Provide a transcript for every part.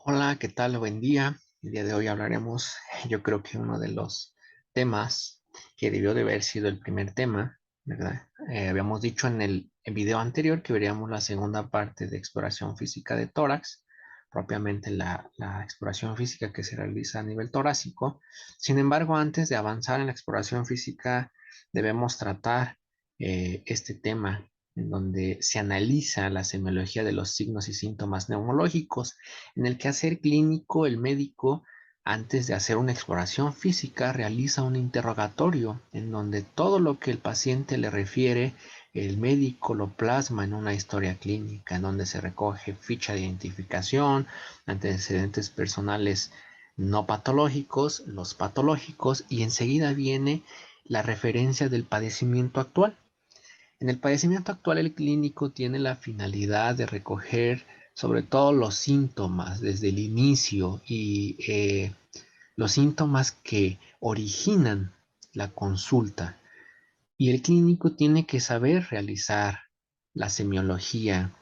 Hola, ¿qué tal? Buen día. El día de hoy hablaremos, yo creo que uno de los temas que debió de haber sido el primer tema, ¿verdad? Habíamos dicho en el video anterior que veríamos la segunda parte de exploración física de tórax, propiamente la exploración física que se realiza a nivel torácico. Sin embargo, antes de avanzar en la exploración física, debemos tratar este tema en donde se analiza la semiología de los signos y síntomas neumológicos. En el quehacer clínico, el médico, antes de hacer una exploración física, realiza un interrogatorio en donde todo lo que el paciente le refiere, el médico lo plasma en una historia clínica, en donde se recoge ficha de identificación, antecedentes personales no patológicos, los patológicos, y enseguida viene la referencia del padecimiento actual. En el padecimiento actual, el clínico tiene la finalidad de recoger sobre todo los síntomas desde el inicio y los síntomas que originan la consulta. Y el clínico tiene que saber realizar la semiología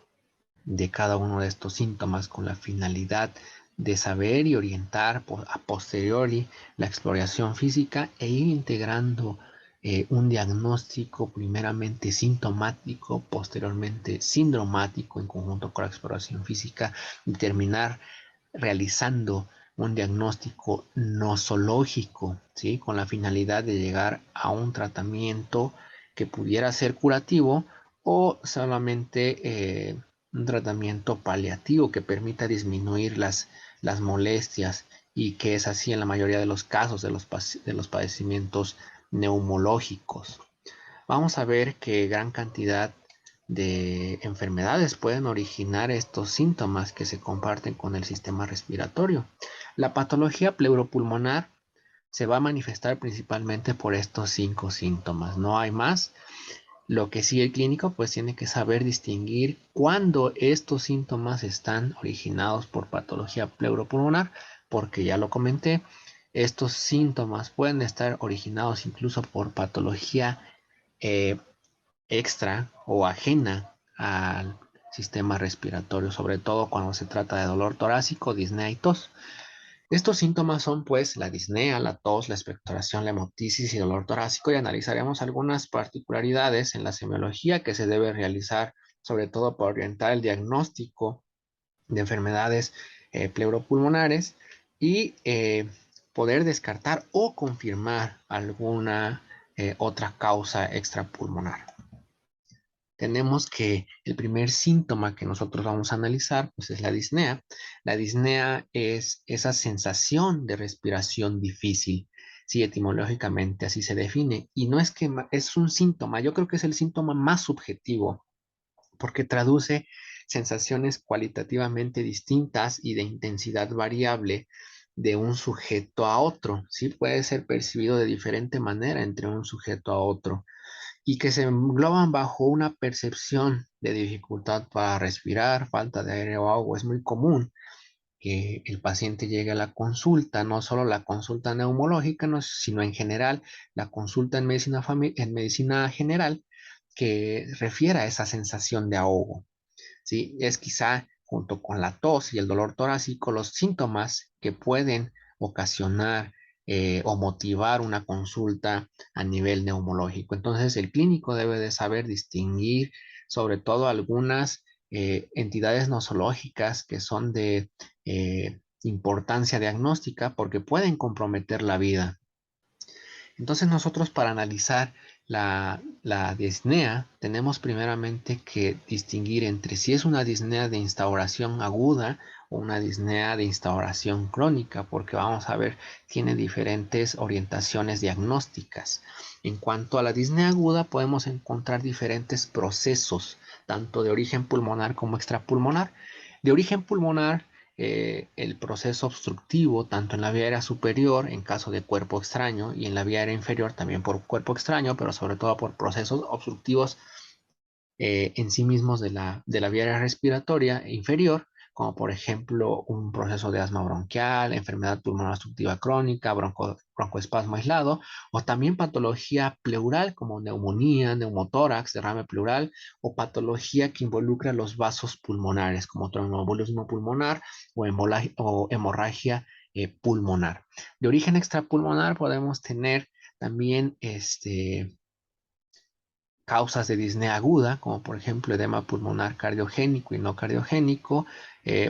de cada uno de estos síntomas con la finalidad de saber y orientar a posteriori la exploración física e ir integrando un diagnóstico primeramente sintomático, posteriormente sindromático en conjunto con la exploración física y terminar realizando un diagnóstico nosológico, ¿sí? Con la finalidad de llegar a un tratamiento que pudiera ser curativo o solamente un tratamiento paliativo que permita disminuir las molestias y que es así en la mayoría de los casos de los padecimientos neumológicos. Vamos a ver que gran cantidad de enfermedades pueden originar estos síntomas que se comparten con el sistema respiratorio. La patología pleuropulmonar se va a manifestar principalmente por estos 5 síntomas, no hay más. Lo que sí el clínico pues tiene que saber distinguir cuándo estos síntomas están originados por patología pleuropulmonar, porque ya lo comenté, estos síntomas pueden estar originados incluso por patología eh, extra o ajena al sistema respiratorio, sobre todo cuando se trata de dolor torácico, disnea y tos. Estos síntomas son pues la disnea, la tos, la expectoración, la hemoptisis y dolor torácico, y analizaremos algunas particularidades en la semiología que se debe realizar, sobre todo para orientar el diagnóstico de enfermedades pleuropulmonares y poder descartar o confirmar alguna otra causa extrapulmonar. Tenemos que el primer síntoma que nosotros vamos a analizar pues es la disnea. La disnea es esa sensación de respiración difícil. Sí, etimológicamente así se define. Y no es que es un síntoma, yo creo que es el síntoma más subjetivo porque traduce sensaciones cualitativamente distintas y de intensidad variable de un sujeto a otro. Sí, puede ser percibido de diferente manera entre un sujeto a otro y que se engloban bajo una percepción de dificultad para respirar, falta de aire o agua. Es muy común que el paciente llegue a la consulta, no solo la consulta neumológica, no, sino en general la consulta en medicina general que refiere a esa sensación de ahogo. ¿Sí? Es quizá junto con la tos y el dolor torácico los síntomas que pueden ocasionar o motivar una consulta a nivel neumológico. Entonces, el clínico debe de saber distinguir sobre todo algunas entidades nosológicas que son de importancia diagnóstica porque pueden comprometer la vida. Entonces nosotros para analizar la disnea tenemos primeramente que distinguir entre si es una disnea de instauración aguda o una disnea de instauración crónica, porque vamos a ver, tiene diferentes orientaciones diagnósticas. En cuanto a la disnea aguda, podemos encontrar diferentes procesos, tanto de origen pulmonar como extrapulmonar. De origen pulmonar, el proceso obstructivo, tanto en la vía aérea superior, en caso de cuerpo extraño, y en la vía aérea inferior, también por cuerpo extraño, pero sobre todo por procesos obstructivos en sí mismos de la vía aérea respiratoria inferior, como por ejemplo un proceso de asma bronquial, enfermedad pulmonar obstructiva crónica, broncoespasmo aislado, o también patología pleural como neumonía, neumotórax, derrame pleural, o patología que involucra los vasos pulmonares como tromboembolismo pulmonar o hemorragia pulmonar. De origen extrapulmonar podemos tener también causas de disnea aguda, como por ejemplo edema pulmonar cardiogénico y no cardiogénico,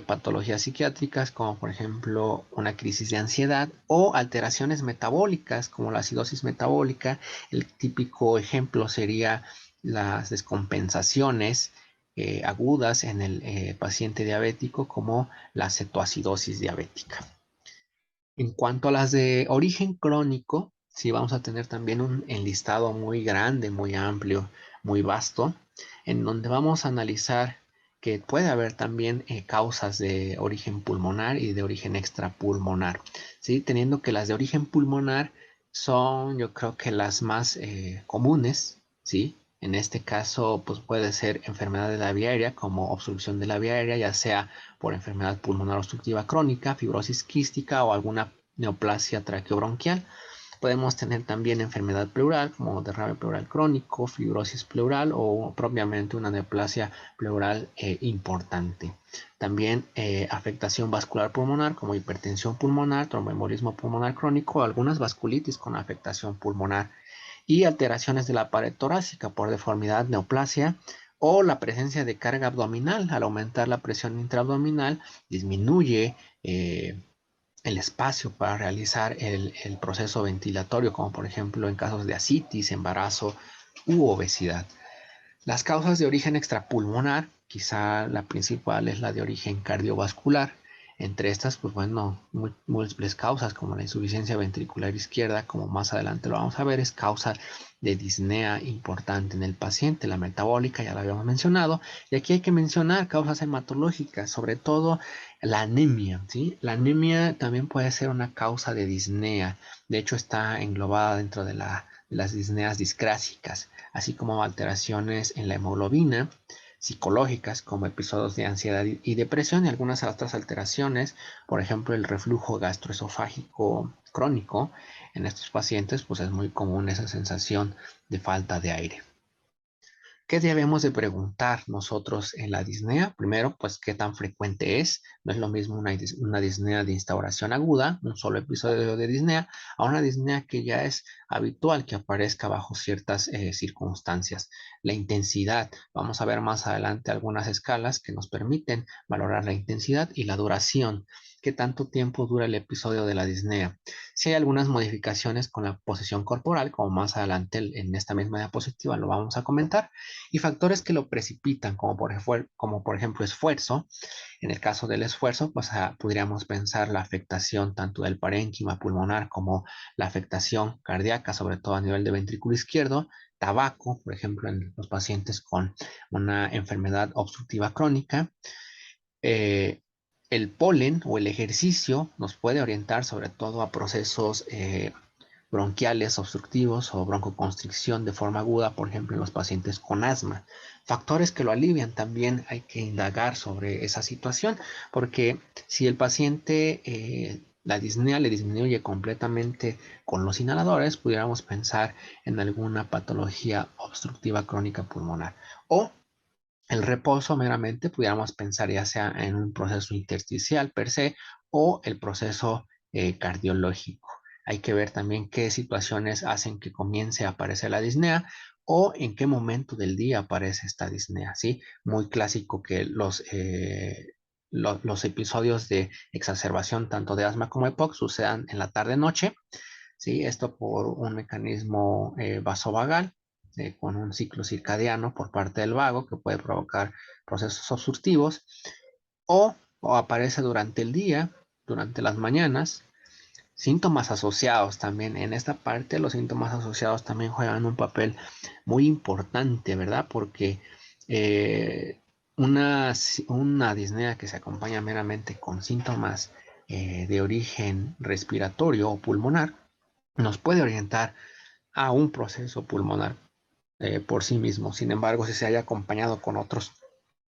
patologías psiquiátricas, como por ejemplo una crisis de ansiedad, o alteraciones metabólicas, como la acidosis metabólica. El típico ejemplo sería las descompensaciones agudas en el paciente diabético, como la cetoacidosis diabética. En cuanto a las de origen crónico, sí vamos a tener también un enlistado muy grande, muy amplio, muy vasto, en donde vamos a analizar que puede haber también causas de origen pulmonar y de origen extrapulmonar, ¿sí? Teniendo que las de origen pulmonar son, yo creo que las más comunes, ¿sí? En este caso, pues puede ser enfermedad de la vía aérea, como obstrucción de la vía aérea, ya sea por enfermedad pulmonar obstructiva crónica, fibrosis quística o alguna neoplasia traqueobronquial. Podemos tener también enfermedad pleural como derrame pleural crónico, fibrosis pleural o propiamente una neoplasia pleural importante. También afectación vascular pulmonar como hipertensión pulmonar, tromboembolismo pulmonar crónico o algunas vasculitis con afectación pulmonar y alteraciones de la pared torácica por deformidad, neoplasia o la presencia de carga abdominal. Al aumentar la presión intraabdominal disminuye el espacio para realizar el proceso ventilatorio, como por ejemplo en casos de ascitis, embarazo u obesidad. Las causas de origen extrapulmonar, quizá la principal es la de origen cardiovascular. Entre estas, pues bueno, múltiples causas como la insuficiencia ventricular izquierda, como más adelante lo vamos a ver, es causa de disnea importante en el paciente. La metabólica ya la habíamos mencionado. Y aquí hay que mencionar causas hematológicas, sobre todo la anemia, ¿sí? La anemia también puede ser una causa de disnea. De hecho, está englobada dentro de las disneas discrásicas, así como alteraciones en la hemoglobina, psicológicas como episodios de ansiedad y depresión y algunas otras alteraciones, por ejemplo el reflujo gastroesofágico crónico. En estos pacientes pues es muy común esa sensación de falta de aire. ¿Qué debemos de preguntar nosotros en la disnea? Primero, pues, ¿qué tan frecuente es? No es lo mismo una disnea de instauración aguda, un solo episodio de disnea, a una disnea que ya es habitual que aparezca bajo ciertas circunstancias. La intensidad, vamos a ver más adelante algunas escalas que nos permiten valorar la intensidad y la duración. ¿Qué tanto tiempo dura el episodio de la disnea? Si hay algunas modificaciones con la posición corporal, como más adelante en esta misma diapositiva lo vamos a comentar, y factores que lo precipitan, como por ejemplo esfuerzo. En el caso del esfuerzo, pues podríamos pensar la afectación tanto del parénquima pulmonar como la afectación cardíaca, sobre todo a nivel de ventrículo izquierdo, tabaco, por ejemplo, en los pacientes con una enfermedad obstructiva crónica. Eh, el polen o el ejercicio nos puede orientar sobre todo a procesos bronquiales obstructivos o broncoconstricción de forma aguda, por ejemplo, en los pacientes con asma. Factores que lo alivian, también hay que indagar sobre esa situación, porque si el paciente la disnea le disminuye completamente con los inhaladores, pudiéramos pensar en alguna patología obstructiva crónica pulmonar. O el reposo meramente pudiéramos pensar ya sea en un proceso intersticial per se o el proceso cardiológico. Hay que ver también qué situaciones hacen que comience a aparecer la disnea o en qué momento del día aparece esta disnea, ¿sí? Muy clásico que los episodios de exacerbación tanto de asma como EPOC sucedan en la tarde-noche, ¿sí? Esto por un mecanismo vasovagal con un ciclo circadiano por parte del vago que puede provocar procesos obstructivos o aparece durante el día, durante las mañanas. Síntomas asociados también. En esta parte los síntomas asociados también juegan un papel muy importante, ¿verdad? Porque eh, una disnea que se acompaña meramente con síntomas de origen respiratorio o pulmonar nos puede orientar a un proceso pulmonar por sí mismo. Sin embargo, si se haya acompañado con otros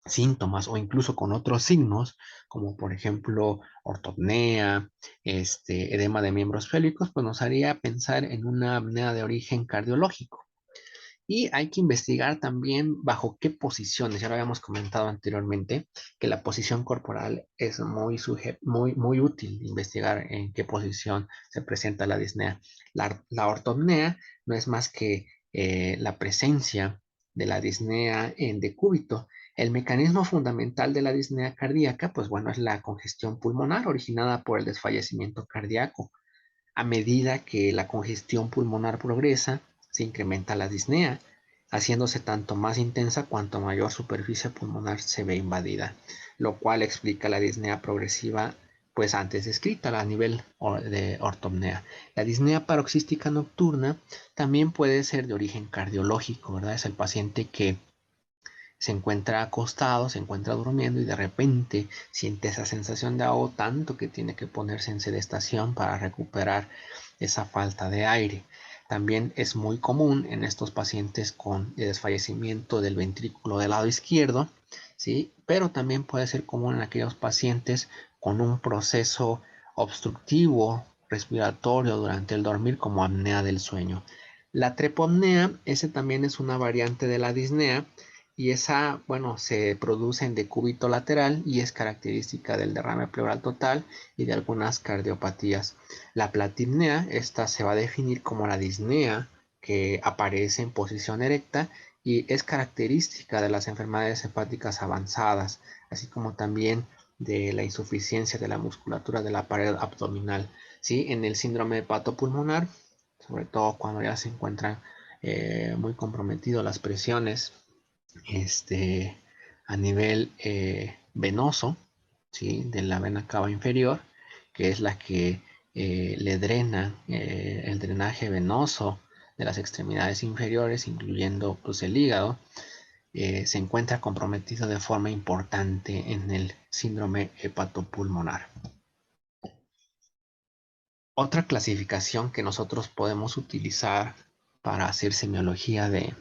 síntomas o incluso con otros signos, como por ejemplo ortopnea, edema de miembros pélvicos, pues nos haría pensar en una apnea de origen cardiológico. Y hay que investigar también bajo qué posiciones. Ya lo habíamos comentado anteriormente, que la posición corporal es muy útil investigar en qué posición se presenta la disnea. La ortopnea no es más que la presencia de la disnea en decúbito. El mecanismo fundamental de la disnea cardíaca, pues bueno, es la congestión pulmonar originada por el desfallecimiento cardíaco. A medida que la congestión pulmonar progresa, se incrementa la disnea, haciéndose tanto más intensa cuanto mayor superficie pulmonar se ve invadida, lo cual explica la disnea progresiva pues antes descrita a nivel de ortopnea. La disnea paroxística nocturna también puede ser de origen cardiológico, ¿verdad? Es el paciente que se encuentra acostado, se encuentra durmiendo y de repente siente esa sensación de ahogo tanto que tiene que ponerse en sedestación para recuperar esa falta de aire. También es muy común en estos pacientes con desfallecimiento del ventrículo del lado izquierdo, ¿sí? Pero también puede ser común en aquellos pacientes con un proceso obstructivo respiratorio durante el dormir como apnea del sueño. La trepopnea, ese también es una variante de la disnea y esa, bueno, se produce en decúbito lateral y es característica del derrame pleural total y de algunas cardiopatías. La platipnea, esta se va a definir como la disnea que aparece en posición erecta y es característica de las enfermedades hepáticas avanzadas, así como también de la insuficiencia de la musculatura de la pared abdominal. ¿Sí? En el síndrome hepatopulmonar, sobre todo cuando ya se encuentran muy comprometidas las presiones este, a nivel venoso, ¿sí? De la vena cava inferior, que es la que le drena el drenaje venoso de las extremidades inferiores, incluyendo pues, el hígado, se encuentra comprometido de forma importante en el síndrome hepatopulmonar. Otra clasificación que nosotros podemos utilizar para hacer semiología de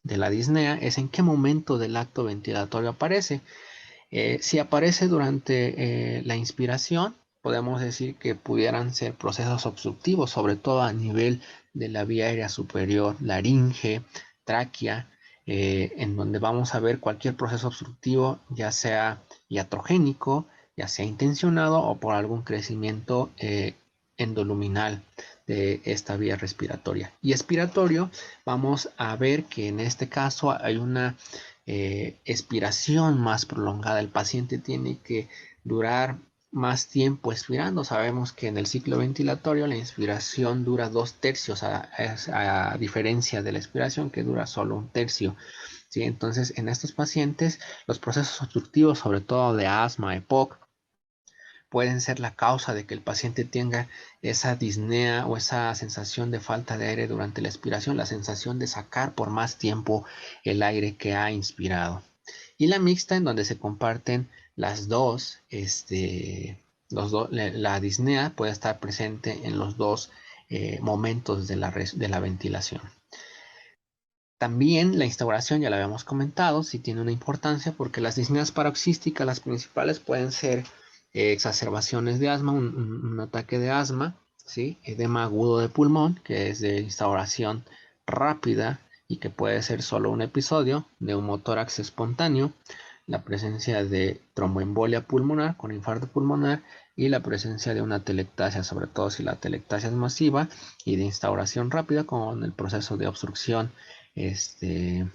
la disnea es en qué momento del acto ventilatorio aparece. Si aparece durante la inspiración, podemos decir que pudieran ser procesos obstructivos, sobre todo a nivel de la vía aérea superior, laringe, tráquea, en donde vamos a ver cualquier proceso obstructivo, ya sea iatrogénico, ya sea intencionado o por algún crecimiento endoluminal de esta vía respiratoria. Y expiratorio, vamos a ver que en este caso hay una expiración más prolongada. El paciente tiene que durar más tiempo expirando. Sabemos que en el ciclo ventilatorio la inspiración dura 2/3, a diferencia de la expiración que dura solo 1/3. ¿Sí? Entonces, en estos pacientes, los procesos obstructivos, sobre todo de asma, EPOC, pueden ser la causa de que el paciente tenga esa disnea o esa sensación de falta de aire durante la expiración, la sensación de sacar por más tiempo el aire que ha inspirado. Y la mixta, en donde se comparten las dos, la disnea puede estar presente en los dos momentos de la ventilación. También la instauración, ya la habíamos comentado, sí tiene una importancia porque las disneas paroxísticas, las principales, pueden ser exacerbaciones de asma, un ataque de asma, ¿sí? Edema agudo de pulmón, que es de instauración rápida y que puede ser solo un episodio, neumotórax espontáneo, la presencia de tromboembolia pulmonar con infarto pulmonar y la presencia de una atelectasia, sobre todo si la atelectasia es masiva y de instauración rápida con el proceso de obstrucción este,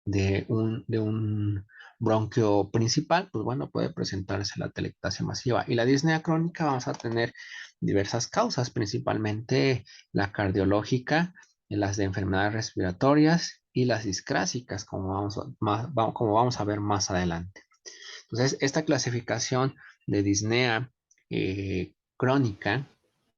de un bronquio principal, pues bueno, puede presentarse la atelectasia masiva. Y la disnea crónica vamos a tener diversas causas, principalmente la cardiológica, las de enfermedades respiratorias y las discrásicas, como vamos a ver más adelante. Entonces, esta clasificación de disnea crónica,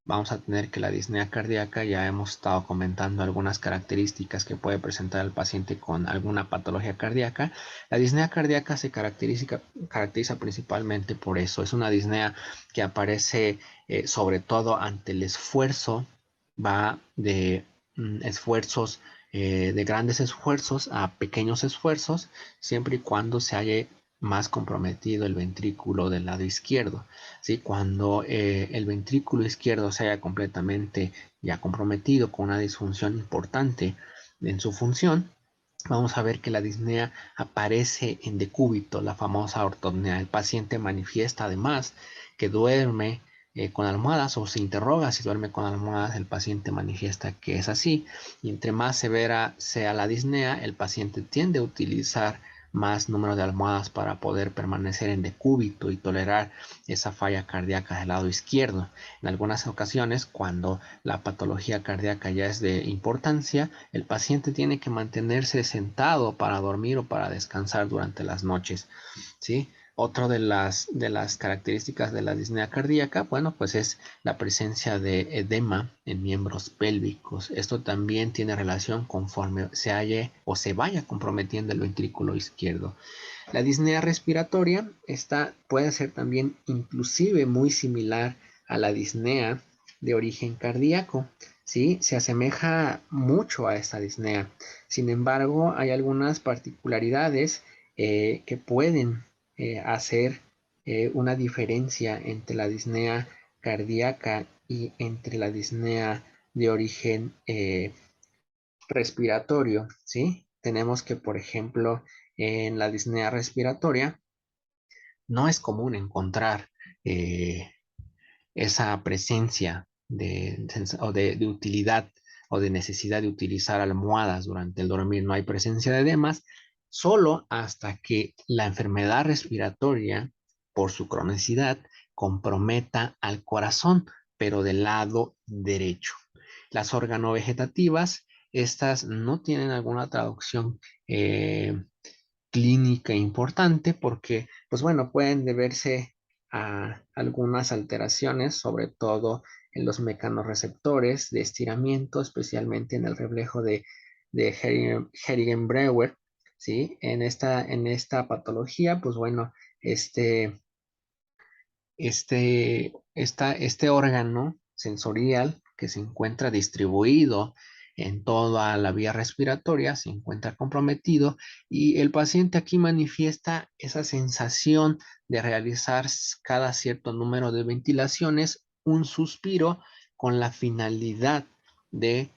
vamos a tener que la disnea cardíaca, ya hemos estado comentando algunas características que puede presentar el paciente con alguna patología cardíaca. La disnea cardíaca se caracteriza principalmente por eso. Es una disnea que aparece sobre todo ante el esfuerzo, va de esfuerzos de grandes esfuerzos a pequeños esfuerzos, siempre y cuando se haya más comprometido el ventrículo del lado izquierdo. ¿Sí? Cuando el ventrículo izquierdo se haya completamente ya comprometido con una disfunción importante en su función, vamos a ver que la disnea aparece en decúbito, la famosa ortopnea. El paciente manifiesta además que duerme con almohadas, o se interroga si duerme con almohadas. El paciente manifiesta que es así, y entre más severa sea la disnea, el paciente tiende a utilizar más número de almohadas para poder permanecer en decúbito y tolerar esa falla cardíaca del lado izquierdo. En algunas ocasiones, cuando la patología cardíaca ya es de importancia, el paciente tiene que mantenerse sentado para dormir o para descansar durante las noches, ¿sí? Otra de las características de la disnea cardíaca, bueno, pues es la presencia de edema en miembros pélvicos. Esto también tiene relación conforme se halle o se vaya comprometiendo el ventrículo izquierdo. La disnea respiratoria, esta puede ser también inclusive muy similar a la disnea de origen cardíaco, ¿sí? Se asemeja mucho a esta disnea. Sin embargo, hay algunas particularidades que pueden hacer una diferencia entre la disnea cardíaca y entre la disnea de origen respiratorio, ¿sí? Tenemos que, por ejemplo, en la disnea respiratoria no es común encontrar eh, esa presencia de utilidad o de necesidad de utilizar almohadas durante el dormir. No hay presencia de edemas, solo hasta que la enfermedad respiratoria, por su cronicidad, comprometa al corazón, pero del lado derecho. Las organovegetativas, estas no tienen alguna traducción clínica importante porque, pues bueno, pueden deberse a algunas alteraciones, sobre todo en los mecanorreceptores de estiramiento, especialmente en el reflejo de Herigen-Breuer, ¿sí? En esta patología, pues bueno, este, este órgano sensorial que se encuentra distribuido en toda la vía respiratoria se encuentra comprometido, y el paciente aquí manifiesta esa sensación de realizar cada cierto número de ventilaciones un suspiro con la finalidad de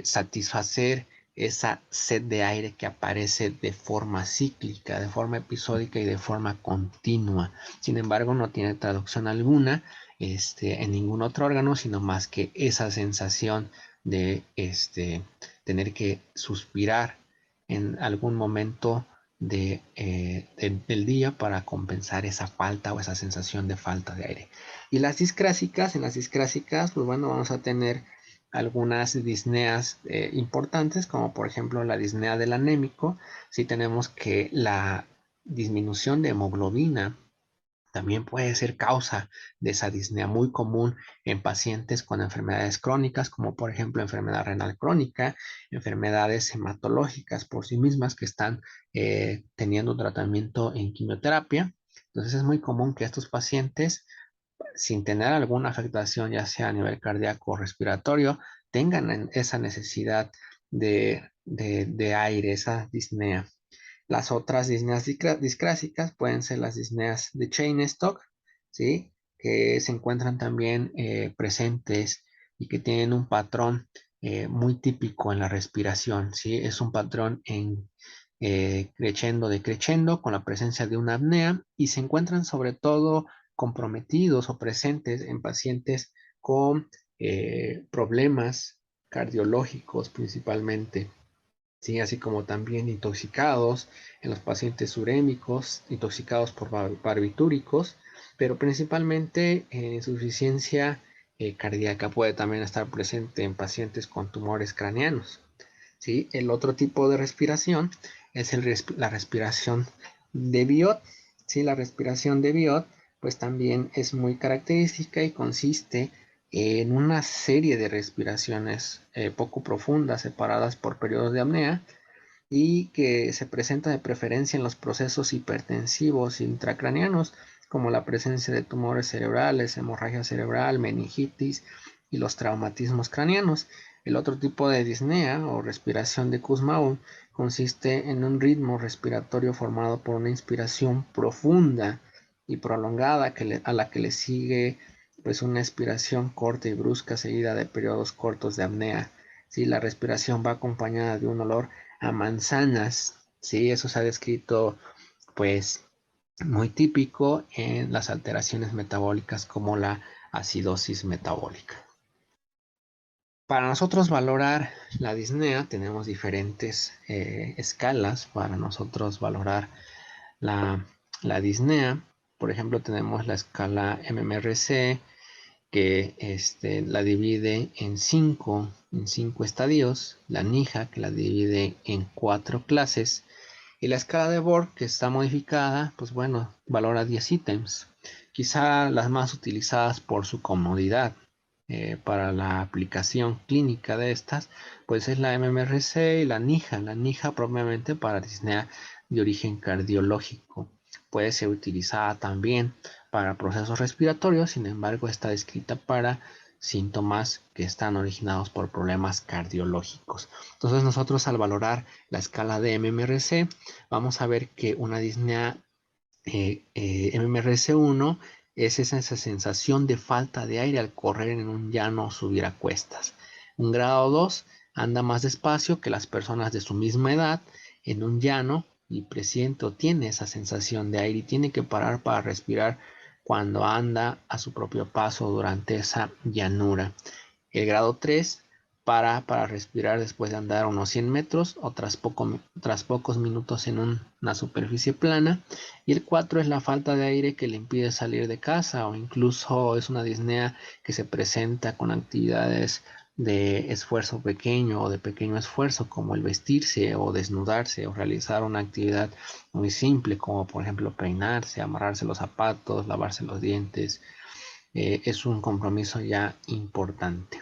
satisfacer esa sed de aire que aparece de forma cíclica, de forma episódica y de forma continua. Sin embargo, no tiene traducción alguna en ningún otro órgano, sino más que esa sensación de tener que suspirar en algún momento del día para compensar esa falta o esa sensación de falta de aire. Y en las discrásicas, pues bueno, vamos a tener algunas disneas importantes, como por ejemplo la disnea del anémico. Si tenemos que la disminución de hemoglobina también puede ser causa de esa disnea, muy común en pacientes con enfermedades crónicas, como por ejemplo enfermedad renal crónica, enfermedades hematológicas por sí mismas que están teniendo un tratamiento en quimioterapia. Entonces es muy común que estos pacientes, sin tener alguna afectación, ya sea a nivel cardíaco o respiratorio, tengan esa necesidad de aire, esa disnea. Las otras disneas discrásicas pueden ser las disneas de Cheyne-Stokes, ¿sí? Que se encuentran también presentes y que tienen un patrón muy típico en la respiración, ¿sí? Es un patrón en crescendo decreciendo con la presencia de una apnea, y se encuentran sobre todo comprometidos o presentes en pacientes con problemas cardiológicos principalmente, ¿sí? Así como también intoxicados en los pacientes urémicos, intoxicados por barbitúricos, pero principalmente en insuficiencia cardíaca puede también estar presente en pacientes con tumores craneanos, ¿sí? El otro tipo de respiración es la respiración de Biot, ¿sí? La respiración de Biot pues también es muy característica y consiste en una serie de respiraciones poco profundas, separadas por periodos de apnea, y que se presenta de preferencia en los procesos hipertensivos intracraneanos, como la presencia de tumores cerebrales, hemorragia cerebral, meningitis y los traumatismos craneanos. El otro tipo de disnea o respiración de Kussmaul consiste en un ritmo respiratorio formado por una inspiración profunda y prolongada a la que le sigue pues una expiración corta y brusca seguida de periodos cortos de apnea. Sí, la respiración va acompañada de un olor a manzanas. Sí, eso se ha descrito pues muy típico en las alteraciones metabólicas como la acidosis metabólica. Para nosotros valorar la disnea tenemos diferentes escalas para nosotros valorar la, la disnea. Por ejemplo, tenemos la escala MMRC que la divide en cinco estadios, la NIJA que la divide en cuatro clases y la escala de Borg que está modificada, pues bueno, valora 10 ítems. Quizá las más utilizadas por su comodidad para la aplicación clínica de estas, pues es la MMRC y la NIJA. La NIJA propiamente para disnea de origen cardiológico. Puede ser utilizada también para procesos respiratorios, sin embargo está descrita para síntomas que están originados por problemas cardiológicos. Entonces nosotros al valorar la escala de MMRC vamos a ver que una disnea MMRC1 es esa sensación de falta de aire al correr en un llano o subir a cuestas. Un grado 2 anda más despacio que las personas de su misma edad en un llano y presiente o tiene esa sensación de aire y tiene que parar para respirar cuando anda a su propio paso durante esa llanura. El grado 3 para respirar después de andar unos 100 metros o tras pocos minutos en una superficie plana. Y el 4 es la falta de aire que le impide salir de casa o incluso es una disnea que se presenta con actividades de esfuerzo pequeño o de pequeño esfuerzo como el vestirse o desnudarse o realizar una actividad muy simple como por ejemplo peinarse, amarrarse los zapatos, lavarse los dientes. Es un compromiso ya importante.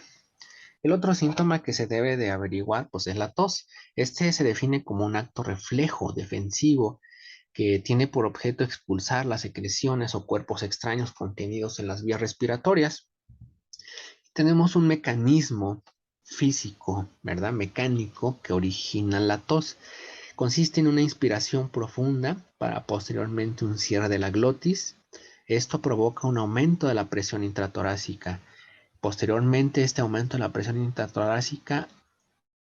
El otro síntoma que se debe de averiguar pues es la tos. Este se define como un acto reflejo defensivo que tiene por objeto expulsar las secreciones o cuerpos extraños contenidos en las vías respiratorias. Tenemos un mecanismo físico, ¿verdad? Mecánico que origina la tos. Consiste en una inspiración profunda para posteriormente un cierre de la glotis. Esto provoca un aumento de la presión intratorácica. Posteriormente, este aumento de la presión intratorácica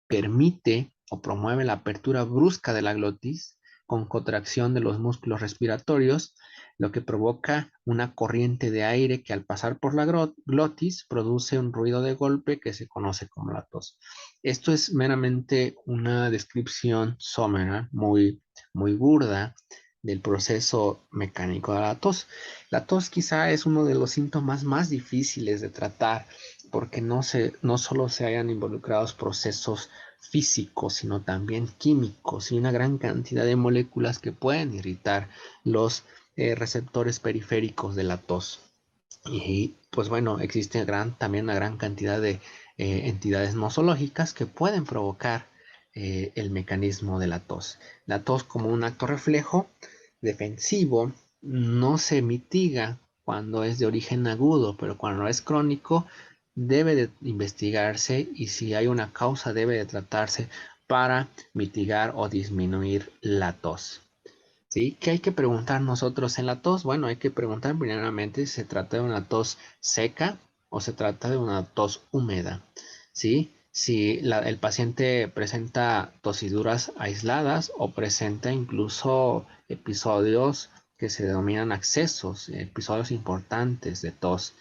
permite o promueve la apertura brusca de la glotis con contracción de los músculos respiratorios, lo que provoca una corriente de aire que al pasar por la glotis produce un ruido de golpe que se conoce como la tos. Esto es meramente una descripción somera muy burda del proceso mecánico de la tos. La tos quizá es uno de los síntomas más difíciles de tratar porque no solo se hayan involucrados procesos físicos, sino también químicos y una gran cantidad de moléculas que pueden irritar los receptores periféricos de la tos. Y pues bueno, existe también una gran cantidad de entidades nosológicas que pueden provocar el mecanismo de la tos. La tos como un acto reflejo defensivo no se mitiga cuando es de origen agudo, pero cuando es crónico debe de investigarse y si hay una causa debe de tratarse para mitigar o disminuir la tos. ¿Sí? ¿Qué hay que preguntar nosotros en la tos? Bueno, hay que preguntar primeramente si se trata de una tos seca o se trata de una tos húmeda. ¿Sí? Si el paciente presenta tosiduras aisladas o presenta incluso episodios que se denominan accesos, episodios importantes de tos.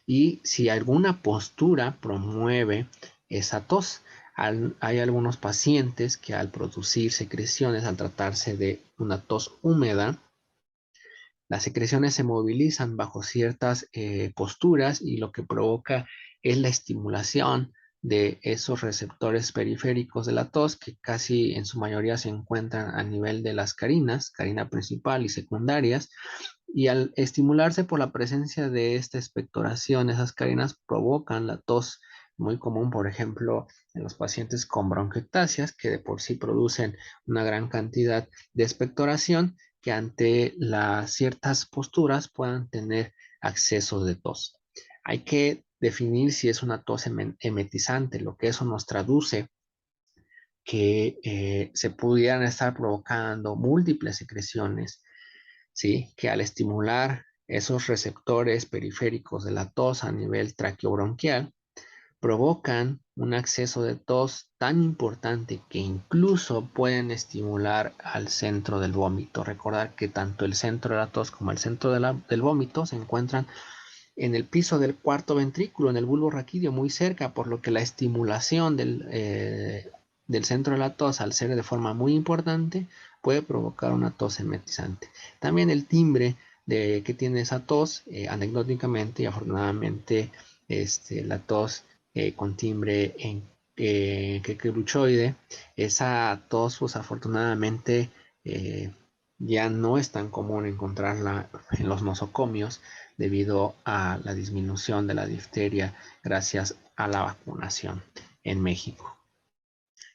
Y si alguna postura promueve esa tos. Hay algunos pacientes que al producir secreciones, al tratarse de una tos húmeda, las secreciones se movilizan bajo ciertas posturas y lo que provoca es la estimulación de esos receptores periféricos de la tos que casi en su mayoría se encuentran a nivel de las carinas, carina principal y secundarias, y al estimularse por la presencia de esta expectoración, esas carinas provocan la tos muy común, por ejemplo, en los pacientes con bronquiectasias, que de por sí producen una gran cantidad de expectoración, que ante las ciertas posturas puedan tener acceso de tos. Hay que definir si es una tos emetizante, lo que eso nos traduce que se pudieran estar provocando múltiples secreciones, ¿sí? Que al estimular esos receptores periféricos de la tos a nivel traqueobronquial, provocan un acceso de tos tan importante que incluso pueden estimular al centro del vómito. Recordar que tanto el centro de la tos como el centro del vómito se encuentran en el piso del cuarto ventrículo, en el bulbo raquídeo, muy cerca, por lo que la estimulación del centro de la tos, al ser de forma muy importante, puede provocar una tos emetizante. También el timbre que tiene esa tos, anecdóticamente y afortunadamente, la tos con timbre en quequeruchoide, esa tos, pues afortunadamente, ya no es tan común encontrarla en los nosocomios debido a la disminución de la difteria gracias a la vacunación en México.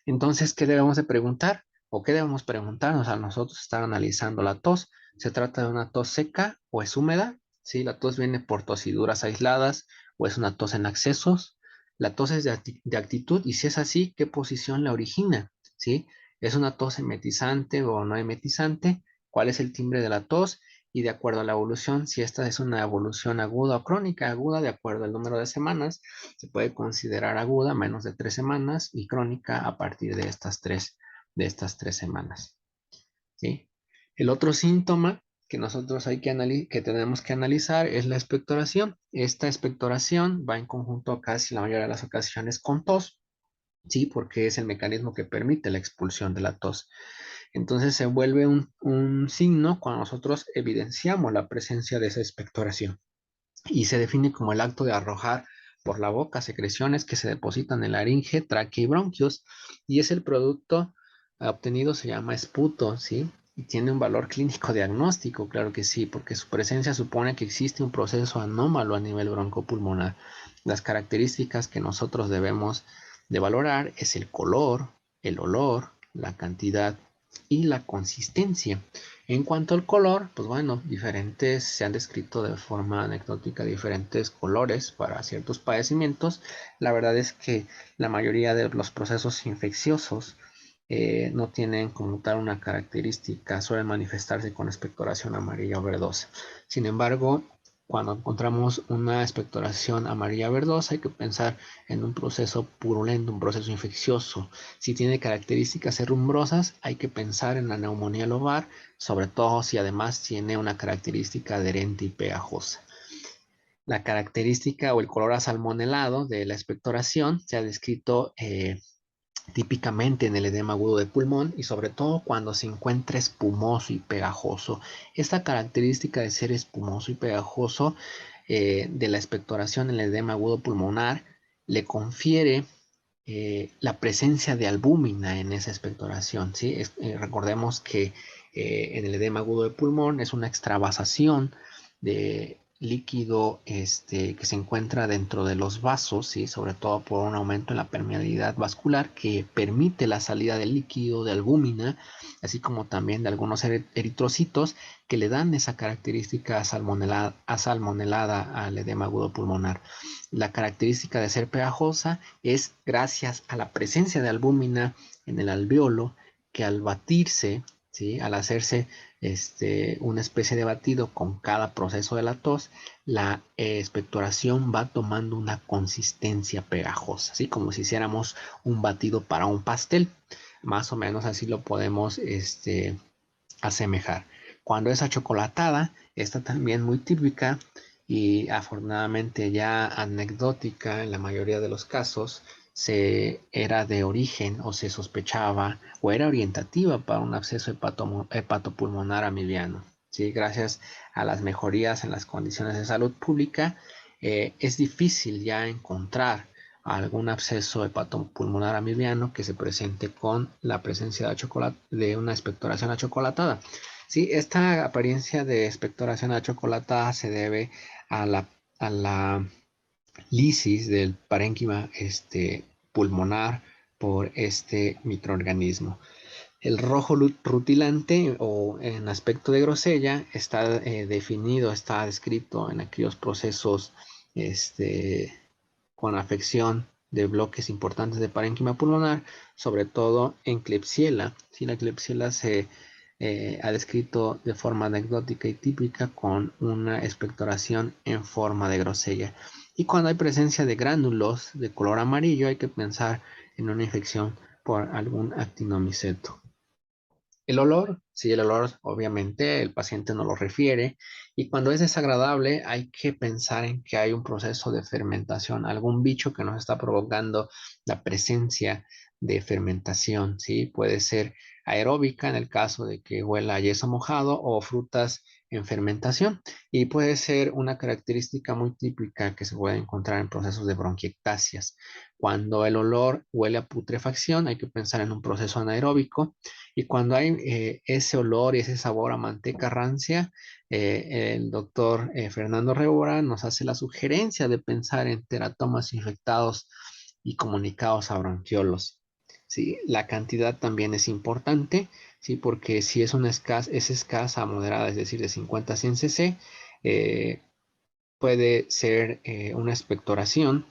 Entonces, ¿qué debemos de preguntar? ¿O qué debemos preguntarnos al nosotros estar analizando la tos? ¿Se trata de una tos seca o es húmeda? ¿Sí? ¿La tos viene por tosiduras aisladas o es una tos en accesos? ¿La tos es de actitud? Y si es así, ¿qué posición la origina? ¿Sí? ¿Es una tos emetizante o no emetizante? ¿Cuál es el timbre de la tos? Y de acuerdo a la evolución, si esta es una evolución aguda o crónica, aguda de acuerdo al número de semanas, se puede considerar aguda menos de 3 semanas y crónica a partir de estas tres semanas. ¿Sí? El otro síntoma que nosotros que tenemos que analizar es la expectoración. Esta expectoración va en conjunto casi la mayoría de las ocasiones con tos, ¿sí? Porque es el mecanismo que permite la expulsión de la tos. Entonces se vuelve un signo cuando nosotros evidenciamos la presencia de esa expectoración y se define como el acto de arrojar por la boca secreciones que se depositan en laringe, tráquea y bronquios, y es el producto obtenido, se llama esputo, ¿sí? Y tiene un valor clínico diagnóstico, claro que sí, porque su presencia supone que existe un proceso anómalo a nivel broncopulmonar. Las características que nosotros debemos de valorar es el color, el olor, la cantidad y la consistencia. En cuanto al color, pues bueno, se han descrito de forma anecdótica diferentes colores para ciertos padecimientos. La verdad es que la mayoría de los procesos infecciosos no tienen como tal una característica, suelen manifestarse con expectoración amarilla o verdosa. Sin embargo, cuando encontramos una expectoración amarilla verdosa, hay que pensar en un proceso purulento, un proceso infeccioso. Si tiene características herrumbrosas, hay que pensar en la neumonía lobar, sobre todo si además tiene una característica adherente y pegajosa. La característica o el color asalmonelado de la expectoración se ha descrito típicamente en el edema agudo de pulmón y sobre todo cuando se encuentra espumoso y pegajoso. Esta característica de ser espumoso y pegajoso de la expectoración en el edema agudo pulmonar le confiere la presencia de albúmina en esa expectoración, ¿sí? Recordemos que en el edema agudo de pulmón es una extravasación de líquido que se encuentra dentro de los vasos, ¿sí? Sobre todo por un aumento en la permeabilidad vascular que permite la salida del líquido de albúmina, así como también de algunos eritrocitos que le dan esa característica asalmonelada al edema agudo pulmonar. La característica de ser pegajosa es gracias a la presencia de albúmina en el alveolo que al batirse, ¿sí? Al hacerse una especie de batido con cada proceso de la tos, la expectoración va tomando una consistencia pegajosa, ¿sí? Como si hiciéramos un batido para un pastel. Más o menos así lo podemos asemejar. Cuando es achocolatada, está también muy típica y afortunadamente ya anecdótica en la mayoría de los casos, se era de origen o se sospechaba o era orientativa para un absceso hepatopulmonar amibiano. ¿Sí? Gracias a las mejorías en las condiciones de salud pública, es difícil ya encontrar algún absceso hepatopulmonar amibiano que se presente con la presencia de una expectoración achocolatada. Sí, esta apariencia de expectoración achocolatada se debe a la lisis del parénquima pulmonar por este microorganismo. El rojo rutilante o en aspecto de grosella está definido, está descrito en aquellos procesos con afección de bloques importantes de parénquima pulmonar, sobre todo en Klebsiella. Sí, la Klebsiella se ha descrito de forma anecdótica y típica con una expectoración en forma de grosella. Y cuando hay presencia de gránulos de color amarillo, hay que pensar en una infección por algún actinomiceto. El olor, sí, el olor obviamente el paciente no lo refiere y cuando es desagradable hay que pensar en que hay un proceso de fermentación, algún bicho que nos está provocando la presencia de fermentación, ¿sí? Puede ser aeróbica en el caso de que huela a yeso mojado o frutas en fermentación y puede ser una característica muy típica que se puede encontrar en procesos de bronquiectasias. Cuando el olor huele a putrefacción hay que pensar en un proceso anaeróbico y cuando hay ese olor y ese sabor a manteca rancia, el doctor Fernando Rebora nos hace la sugerencia de pensar en teratomas infectados y comunicados a bronquiolos. ¿Sí? La cantidad también es importante, ¿sí? Porque si es escasa a moderada, es decir, de 50 a 100 cc, puede ser una expectoración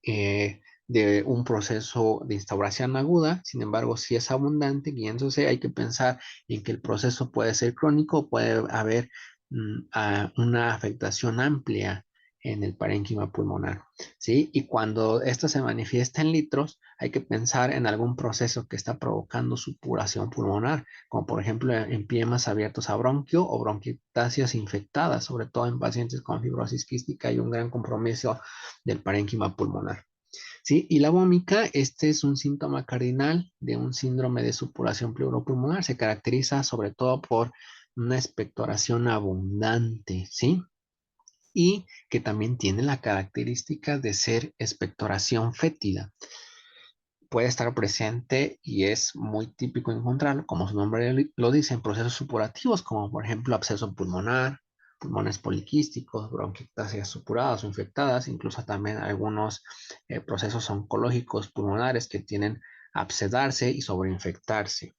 de un proceso de instauración aguda. Sin embargo, si es abundante, guiándose, hay que pensar en que el proceso puede ser crónico, puede haber una afectación amplia en el parénquima pulmonar, ¿sí? Y cuando esto se manifiesta en litros, hay que pensar en algún proceso que está provocando supuración pulmonar, como por ejemplo empiemas abiertos a bronquio o bronquiectasias infectadas, sobre todo en pacientes con fibrosis quística y un gran compromiso del parénquima pulmonar. ¿Sí? Y la vómica, este es un síntoma cardinal de un síndrome de supuración pleuropulmonar. Se caracteriza sobre todo por una expectoración abundante, ¿sí? Y que también tiene la característica de ser expectoración fétida. Puede estar presente y es muy típico encontrarlo, como su nombre lo dice, en procesos supurativos, como por ejemplo absceso pulmonar, pulmones poliquísticos, bronquiectasias supuradas o infectadas, incluso también algunos procesos oncológicos pulmonares que tienen a abscedarse y sobreinfectarse.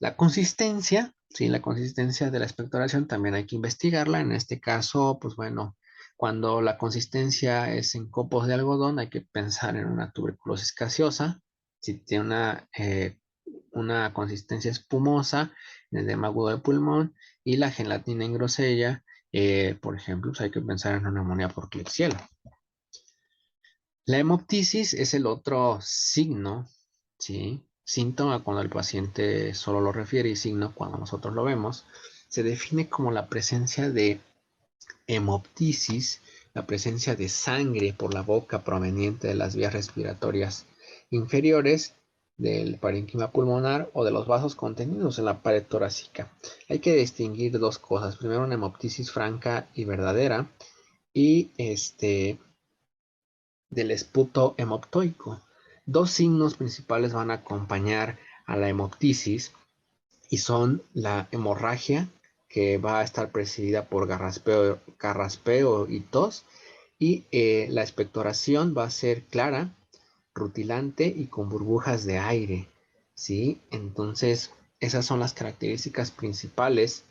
La consistencia, sí, la consistencia de la expectoración también hay que investigarla. En este caso, pues bueno, cuando la consistencia es en copos de algodón, hay que pensar en una tuberculosis gaseosa. Si tiene una consistencia espumosa en el edema agudo del pulmón y la gelatina en grosella, por ejemplo, pues hay que pensar en una neumonía por Klebsiella. La hemoptisis es el otro signo, ¿sí? Síntoma cuando el paciente solo lo refiere y signo cuando nosotros lo vemos. Se define como la presencia de hemoptisis, la presencia de sangre por la boca proveniente de las vías respiratorias inferiores del parénquima pulmonar o de los vasos contenidos en la pared torácica. Hay que distinguir dos cosas. Primero, una hemoptisis franca y verdadera y del esputo hemoptoico. Dos signos principales van a acompañar a la hemoptisis y son la hemorragia, que va a estar precedida por carraspeo y tos, y la expectoración va a ser clara, rutilante y con burbujas de aire, ¿sí? Entonces, esas son las características principales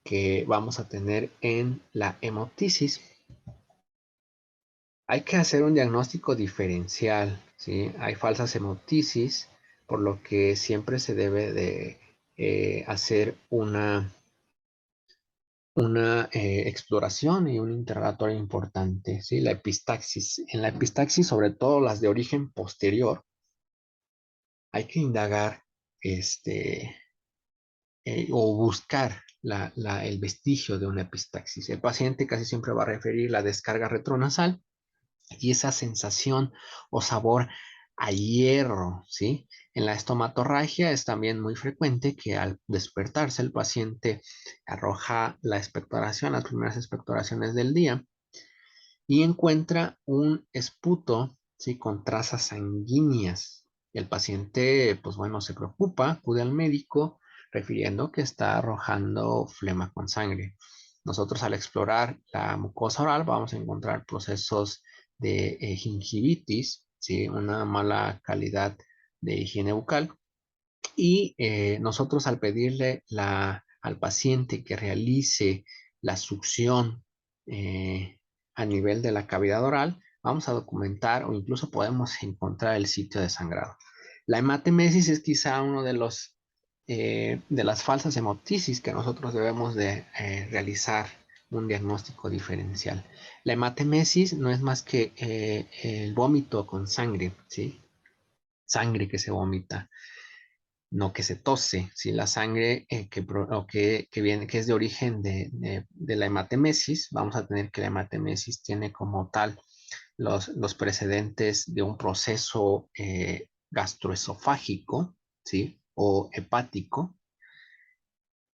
que vamos a tener en la hemoptisis. Hay que hacer un diagnóstico diferencial, ¿sí? Hay falsas hemoptisis, por lo que siempre se debe de hacer una exploración y un interrogatorio importante, ¿sí? La epistaxis. En la epistaxis, sobre todo las de origen posterior, hay que indagar o buscar el vestigio de una epistaxis. El paciente casi siempre va a referir la descarga retronasal y esa sensación o sabor a hierro, ¿sí? En la estomatorragia es también muy frecuente que al despertarse el paciente arroja la expectoración, las primeras expectoraciones del día y encuentra un esputo, ¿sí? Con trazas sanguíneas. Y el paciente, pues bueno, se preocupa, acude al médico refiriendo que está arrojando flema con sangre. Nosotros al explorar la mucosa oral vamos a encontrar procesos de gingivitis, ¿sí? Una mala calidad de higiene bucal. Y nosotros al pedirle al paciente que realice la succión a nivel de la cavidad oral, vamos a documentar o incluso podemos encontrar el sitio de sangrado. La hematemesis es quizá uno de las falsas hemoptisis que nosotros debemos de realizar un diagnóstico diferencial. La hematemesis no es más que el vómito con sangre, ¿sí? Sangre que se vomita, no que se tose, ¿sí? La sangre que viene, que es de origen de la hematemesis, vamos a tener que la hematemesis tiene como tal los precedentes de un proceso gastroesofágico, ¿sí? O hepático.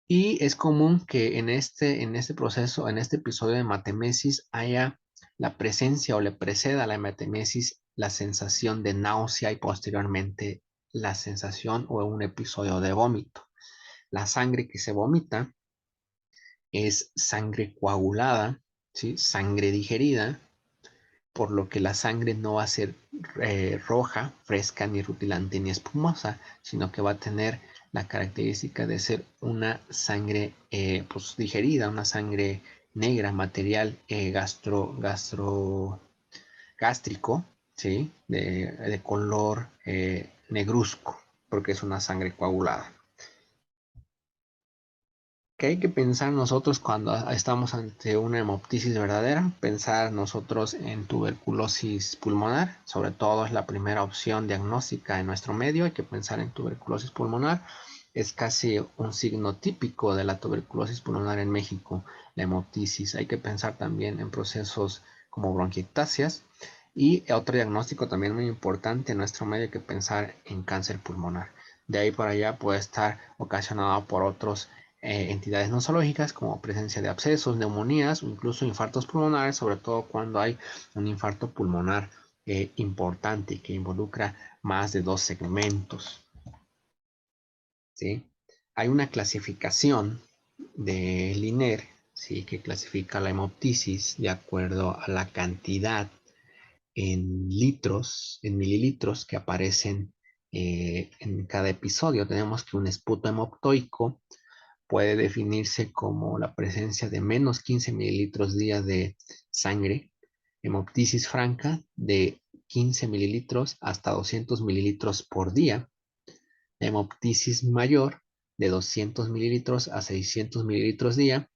Y es común que en este proceso, en este episodio de hematemesis, haya la presencia o le preceda a la hematemesis la sensación de náusea y posteriormente la sensación o un episodio de vómito. La sangre que se vomita es sangre coagulada, ¿sí? Sangre digerida, por lo que la sangre no va a ser roja, fresca, ni rutilante, ni espumosa, sino que va a tener la característica de ser una sangre pues, digerida, una sangre negra, material gástrico, ¿sí? De color negruzco, porque es una sangre coagulada. ¿Qué hay que pensar nosotros cuando estamos ante una hemoptisis verdadera? Pensar nosotros en tuberculosis pulmonar, sobre todo es la primera opción diagnóstica en nuestro medio, hay que pensar en tuberculosis pulmonar, es casi un signo típico de la tuberculosis pulmonar en México, la hemoptisis. Hay que pensar también en procesos como bronquiectasias y otro diagnóstico también muy importante en nuestro medio, hay que pensar en cáncer pulmonar. De ahí para allá puede estar ocasionado por otros entidades nosológicas como presencia de abscesos, neumonías o incluso infartos pulmonares, sobre todo cuando hay un infarto pulmonar importante que involucra más de dos segmentos. ¿Sí? Hay una clasificación de Liner, ¿sí? Que clasifica la hemoptisis de acuerdo a la cantidad en litros, en mililitros que aparecen en cada episodio. Tenemos que un esputo hemoptoico puede definirse como la presencia de menos 15 mililitros día de sangre, hemoptisis franca de 15 mililitros hasta 200 mililitros por día, hemoptisis mayor de 200 mililitros a 600 mililitros día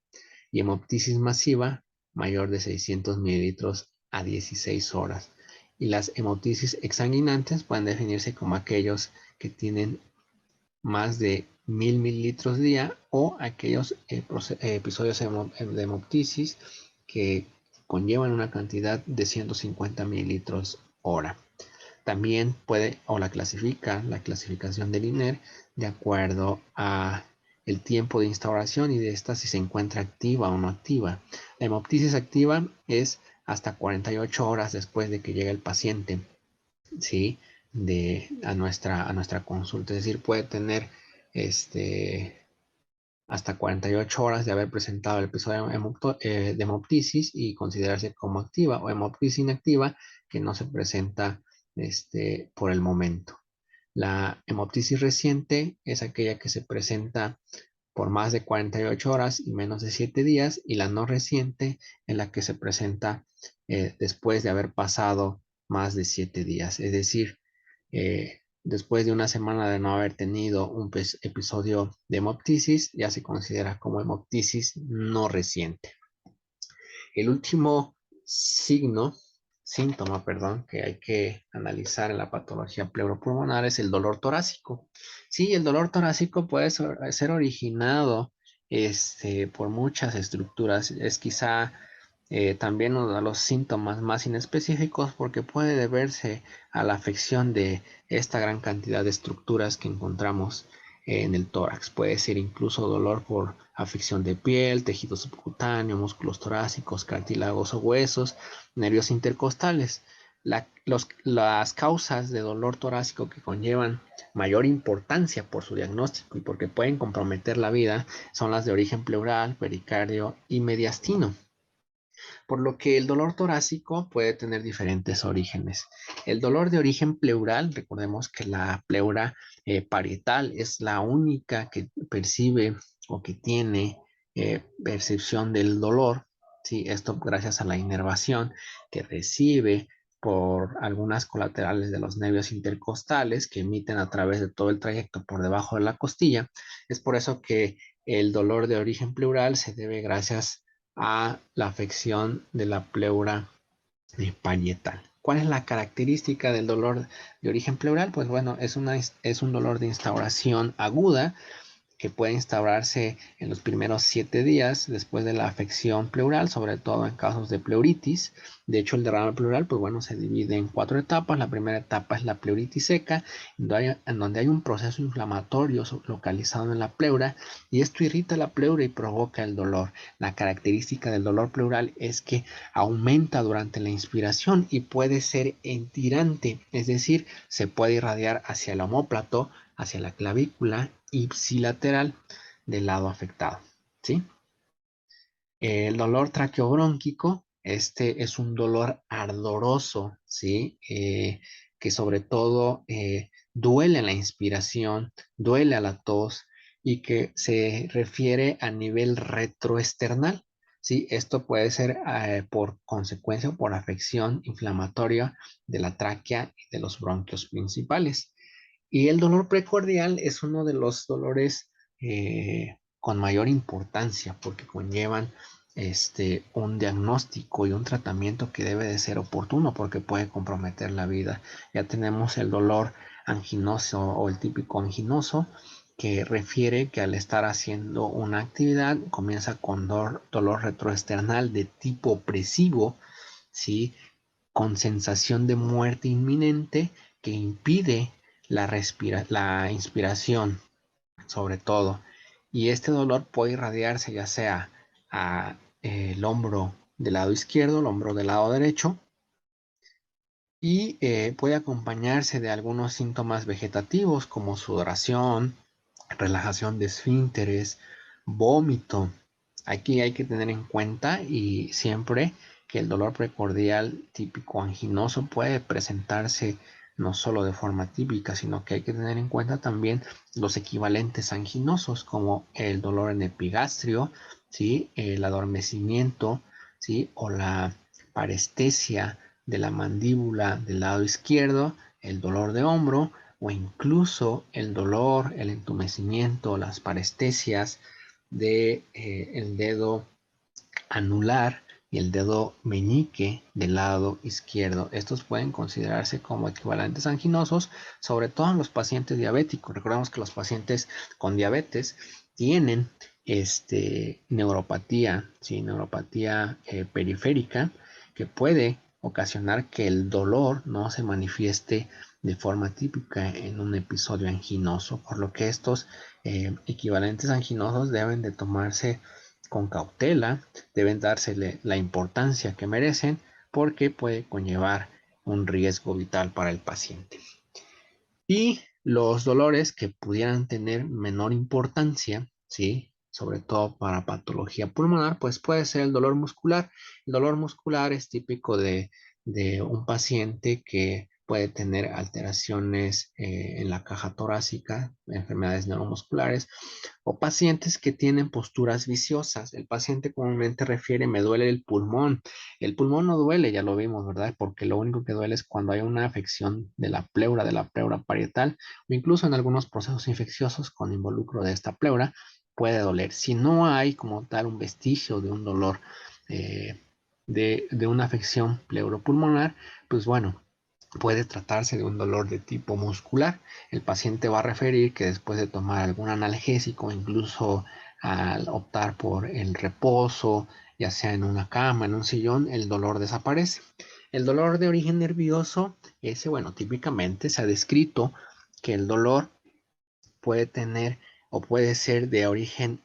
y hemoptisis masiva mayor de 600 mililitros a 16 horas. Y las hemoptisis exsanguinantes pueden definirse como aquellos que tienen más de 1000 mililitros día o aquellos episodios de hemoptisis que conllevan una cantidad de 150 mililitros hora. También puede o la clasificación del INER de acuerdo a el tiempo de instauración y de esta si se encuentra activa o no activa. La hemoptisis activa es hasta 48 horas después de que llega el paciente, ¿sí? A nuestra consulta. Es decir, puede tener hasta 48 horas de haber presentado el episodio de hemoptisis y considerarse como activa o hemoptisis inactiva que no se presenta por el momento. La hemoptisis reciente es aquella que se presenta por más de 48 horas y menos de 7 días, y la no reciente en la que se presenta después de haber pasado más de 7 días. Es decir, después de una semana de no haber tenido un episodio de hemoptisis, ya se considera como hemoptisis no reciente. El último síntoma, perdón, que hay que analizar en la patología pleuropulmonar es el dolor torácico. Sí, el dolor torácico puede ser originado por muchas estructuras. Es quizá también uno de los síntomas más inespecíficos porque puede deberse a la afección de esta gran cantidad de estructuras que encontramos en el tórax. Puede ser incluso dolor por afección de piel, tejido subcutáneo, músculos torácicos, cartílagos o huesos, nervios intercostales. Las causas de dolor torácico que conllevan mayor importancia por su diagnóstico y porque pueden comprometer la vida son las de origen pleural, pericardio y mediastino. Por lo que el dolor torácico puede tener diferentes orígenes. El dolor de origen pleural, recordemos que la pleura parietal es la única que percibe o que tiene percepción del dolor, ¿sí? Esto gracias a la inervación que recibe por algunas colaterales de los nervios intercostales que emiten a través de todo el trayecto por debajo de la costilla. Es por eso que el dolor de origen pleural se debe gracias a la afección de la pleura parietal. ¿Cuál es la característica del dolor de origen pleural? Pues bueno, es un dolor de instauración aguda que puede instaurarse en los primeros 7 días después de la afección pleural, sobre todo en casos de pleuritis. De hecho, el derrame pleural, pues bueno, se divide en 4 etapas. La primera etapa es la pleuritis seca, en donde hay un proceso inflamatorio localizado en la pleura y esto irrita la pleura y provoca el dolor. La característica del dolor pleural es que aumenta durante la inspiración y puede ser entirante, es decir, se puede irradiar hacia el omóplato, hacia la clavícula ipsilateral del lado afectado, ¿sí? El dolor traqueobrónquico, este es un dolor ardoroso, ¿sí? Que sobre todo duele a la inspiración, duele a la tos y que se refiere a nivel retroesternal, ¿sí? Esto puede ser por consecuencia o por afección inflamatoria de la tráquea y de los bronquios principales. Y el dolor precordial es uno de los dolores con mayor importancia porque conllevan un diagnóstico y un tratamiento que debe de ser oportuno porque puede comprometer la vida. Ya tenemos el dolor anginoso o el típico anginoso que refiere que al estar haciendo una actividad comienza con dolor retroesternal de tipo opresivo, ¿sí? Con sensación de muerte inminente que impide la inspiración, sobre todo. Y este dolor puede irradiarse ya sea a el hombro del lado izquierdo, el hombro del lado derecho, y puede acompañarse de algunos síntomas vegetativos como sudoración, relajación de esfínteres, vómito. Aquí hay que tener en cuenta y siempre que el dolor precordial típico anginoso puede presentarse no solo de forma típica, sino que hay que tener en cuenta también los equivalentes anginosos como el dolor en epigastrio, ¿sí? El adormecimiento, ¿sí? O la parestesia de la mandíbula del lado izquierdo, el dolor de hombro o incluso el dolor, el entumecimiento, las parestesias de el dedo anular y el dedo meñique del lado izquierdo. Estos pueden considerarse como equivalentes anginosos, sobre todo en los pacientes diabéticos. Recordemos que los pacientes con diabetes tienen neuropatía, ¿sí? Neuropatía periférica, que puede ocasionar que el dolor no se manifieste de forma típica en un episodio anginoso, por lo que estos equivalentes anginosos deben de tomarse con cautela, deben dársele la importancia que merecen porque puede conllevar un riesgo vital para el paciente. Y los dolores que pudieran tener menor importancia, ¿sí? Sobre todo para patología pulmonar, pues puede ser el dolor muscular. El dolor muscular es típico de un paciente que puede tener alteraciones en la caja torácica, enfermedades neuromusculares, o pacientes que tienen posturas viciosas. El paciente comúnmente refiere, me duele el pulmón. El pulmón no duele, ya lo vimos, ¿verdad? Porque lo único que duele es cuando hay una afección de la pleura parietal, o incluso en algunos procesos infecciosos con involucro de esta pleura, puede doler. Si no hay como tal un vestigio de un dolor eh, de una afección pleuropulmonar, pues bueno, puede tratarse de un dolor de tipo muscular. El paciente va a referir que después de tomar algún analgésico, incluso al optar por el reposo, ya sea en una cama, en un sillón, el dolor desaparece. El dolor de origen nervioso, ese, bueno, típicamente se ha descrito que el dolor puede tener o puede ser de origen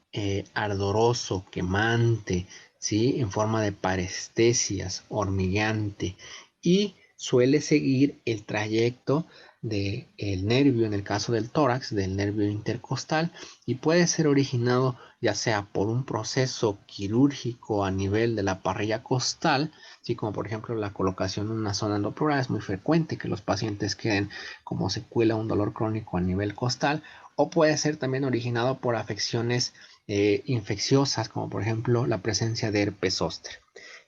ardoroso, quemante, ¿sí? En forma de parestesias, hormigueante, y suele seguir el trayecto del nervio, en el caso del tórax, del nervio intercostal, y puede ser originado ya sea por un proceso quirúrgico a nivel de la parrilla costal, ¿sí? Como por ejemplo la colocación en una zona endoplural. Es muy frecuente que los pacientes queden como secuela un dolor crónico a nivel costal, o puede ser también originado por afecciones infecciosas, como por ejemplo la presencia de herpes zóster.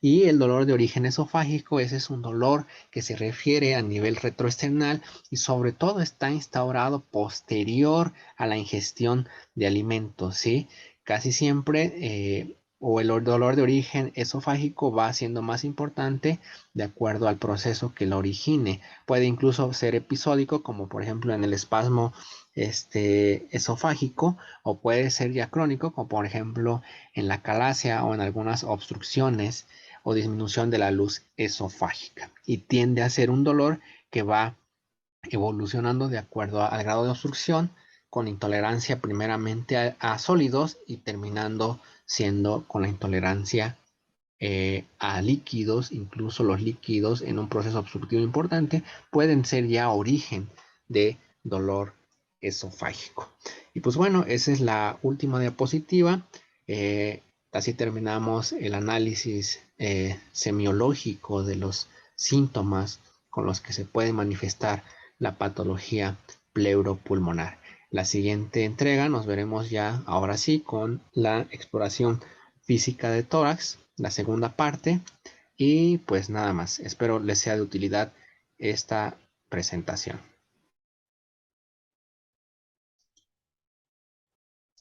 Y el dolor de origen esofágico, ese es un dolor que se refiere a nivel retroesternal y sobre todo está instaurado posterior a la ingestión de alimentos, ¿sí? Casi siempre, o el dolor de origen esofágico va siendo más importante de acuerdo al proceso que lo origine. Puede incluso ser episódico, como por ejemplo en el espasmo esofágico, o puede ser ya crónico, como por ejemplo en la calasia o en algunas obstrucciones o disminución de la luz esofágica. Y tiende a ser un dolor que va evolucionando de acuerdo al grado de obstrucción, con intolerancia primeramente a sólidos y terminando siendo con la intolerancia a líquidos. Incluso los líquidos en un proceso obstructivo importante pueden ser ya origen de dolor esofágico. Y pues bueno, esa es la última diapositiva. Así terminamos el análisis semiológico de los síntomas con los que se puede manifestar la patología pleuropulmonar. La siguiente entrega nos veremos ya ahora sí con la exploración física de tórax, la segunda parte. Y pues nada más, espero les sea de utilidad esta presentación.